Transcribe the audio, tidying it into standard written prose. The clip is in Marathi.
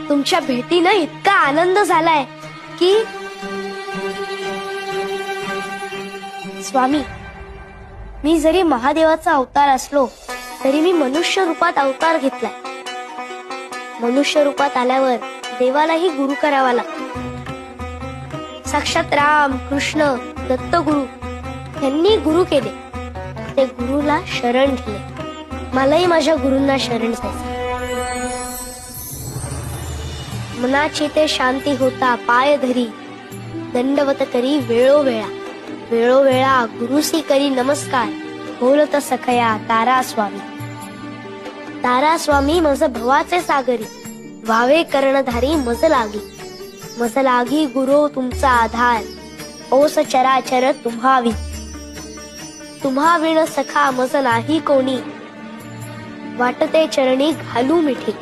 तुमच्या भेटीनं इतका आनंद झालाय की स्वामी, मी जरी महादेवाचा अवतार असलो तरी मी मनुष्य रूपात अवतार घेतलाय. मनुष्य रूपात आल्यावर देवालाही गुरु करावा लागतो. साक्षात राम, कृष्ण, दत्तगुरु यांनी गुरु केले. ते गुरुला शरण दिले. मलाही माझ्या गुरूंना शरण जायचं. मनाची ते शांती होता पाय धरी, दंडवत करी वेळोवेळा. वेळोवेळा गुरुसी करी नमस्कार, बोलत सखया तारा स्वामी. तारा स्वामी मज भवाचे सागरी, व्हावे कर्णधारी मज लागी. मज लागी गुरु तुमचा आधार, ओस चराचर तुम्हावी. तुम्हा विण सखा मज नाही कोणी, वाटते चरणी घालू मिठी.